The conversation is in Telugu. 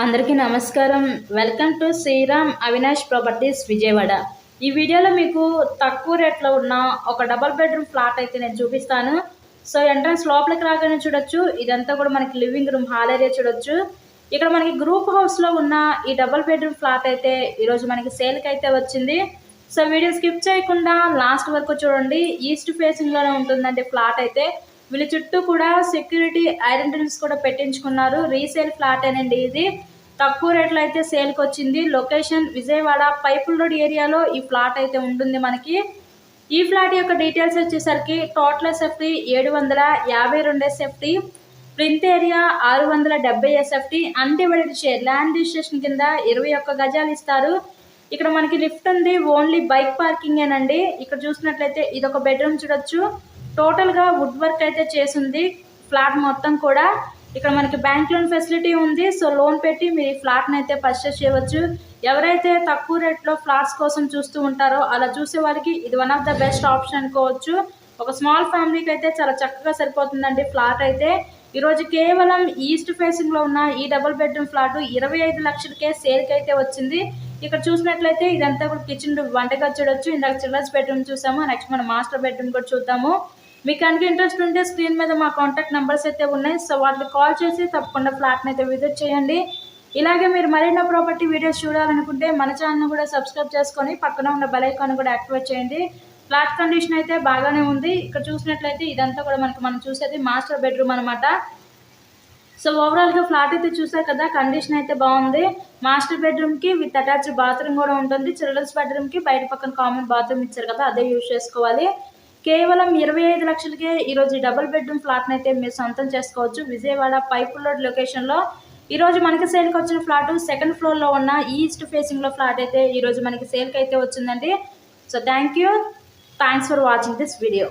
అందరికీ నమస్కారం. Welcome to Sriram Avinash properties Vijayawada. ఈ వీడియోలో మీకు తక్కువ రేట్లో ఉన్న ఒక డబుల్ బెడ్రూమ్ ఫ్లాట్ అయితే నేను చూపిస్తాను. సో ఎంట్రన్స్ లోపలికి రాగానే చూడొచ్చు, ఇదంతా కూడా మనకి లివింగ్ రూమ్ హాల్ ఏరియా చూడొచ్చు. ఇక్కడ మనకి గ్రూప్ హౌస్లో ఉన్న ఈ డబుల్ బెడ్రూమ్ ఫ్లాట్ అయితే ఈరోజు మనకి సేల్కి అయితే వచ్చింది. సో వీడియో స్కిప్ చేయకుండా లాస్ట్ వరకు చూడండి. ఈస్ట్ ఫేసింగ్లోనే ఉంటుందండి ఫ్లాట్ అయితే. వీళ్ళ చుట్టూ కూడా సెక్యూరిటీ ఐడెంటిటీస్ కూడా పెట్టించుకున్నారు. రీసేల్ ఫ్లాట్ ఏనండి ఇది. తక్కువ రేట్లో అయితే సేల్కి వచ్చింది. లొకేషన్ విజయవాడ పైపుల్ రోడ్ ఏరియాలో ఈ ఫ్లాట్ అయితే ఉంటుంది మనకి. ఈ ఫ్లాట్ యొక్క డీటెయిల్స్ వచ్చేసరికి total SFT 752 SFT, print area 670 SFT, undivided share land registration కింద 21 గజాలు ఇస్తారు. ఇక్కడ మనకి లిఫ్ట్ ఉంది, ఓన్లీ బైక్ పార్కింగ్ ఏనండి. ఇక్కడ చూసినట్లయితే ఇది ఒక బెడ్రూమ్ చూడొచ్చు. టోటల్గా వుడ్ వర్క్ అయితే చేసింది ఫ్లాట్ మొత్తం కూడా. ఇక్కడ మనకి బ్యాంక్ లోన్ ఫెసిలిటీ ఉంది. సో లోన్ పెట్టి మీరు ఈ ఫ్లాట్ని అయితే పర్చేస్ చేయవచ్చు. ఎవరైతే తక్కువ రేట్లో ఫ్లాట్స్ కోసం చూస్తూ ఉంటారో అలా చూసే వారికి ఇది one of the best option అనుకోవచ్చు. ఒక స్మాల్ ఫ్యామిలీకి అయితే చాలా చక్కగా సరిపోతుందండి ఫ్లాట్ అయితే. ఈరోజు కేవలం ఈస్ట్ ఫేసింగ్లో ఉన్న ఈ డబుల్ బెడ్రూమ్ ఫ్లాట్ 25 లక్షలకే సేల్కి అయితే వచ్చింది. ఇక్కడ చూసినట్లయితే ఇదంతా కూడా కిచెన్ వంటగది చూడొచ్చు. ఇందాక చిల్డ్రన్స్ బెడ్రూమ్ చూసాము, నెక్స్ట్ మన మాస్టర్ బెడ్రూమ్ కూడా చూద్దాము. మీకు కనుక ఇంట్రెస్ట్ ఉంటే స్క్రీన్ మీద మా కాంటాక్ట్ నెంబర్స్ అయితే ఉన్నాయి. సో వాటికి కాల్ చేసి తప్పకుండా ఫ్లాట్ని అయితే విజిట్ చేయండి. ఇలాగే మీరు మరిన్న ప్రాపర్టీ వీడియోస్ చూడాలనుకుంటే మన ఛానల్ కూడా సబ్స్క్రైబ్ చేసుకొని పక్కన ఉన్న బెల్ ఐకాన్ కూడా యాక్టివేట్ చేయండి. ఫ్లాట్ కండిషన్ అయితే బాగానే ఉంది. ఇక్కడ చూసినట్లయితే ఇదంతా కూడా మనం చూసేది మాస్టర్ బెడ్రూమ్ అనమాట. సో ఓవరాల్గా ఫ్లాట్ అయితే చూసారు కదా, కండిషన్ అయితే బాగుంది. మాస్టర్ బెడ్రూమ్కి విత్ అటాచ్డ్ బాత్రూమ్ కూడా ఉంటుంది. చిల్డ్రన్స్ బెడ్రూమ్కి బయట పక్కన కామన్ బాత్రూమ్ ఇచ్చారు కదా, అదే యూజ్ చేసుకోవాలి. కేవలం 25 లక్షలకే ఈరోజు ఈ డబుల్ బెడ్రూమ్ ఫ్లాట్ని అయితే మీరు సొంతం చేసుకోవచ్చు. విజయవాడ పైపుల్ రోడ్ లొకేషన్లో ఈరోజు మనకి సేల్కి వచ్చిన ఫ్లాట్ సెకండ్ ఫ్లోర్లో ఉన్న ఈస్ట్ ఫేసింగ్లో ఫ్లాట్ అయితే ఈరోజు మనకి సేల్కి అయితే వచ్చిందండి. So thanks for watching this video.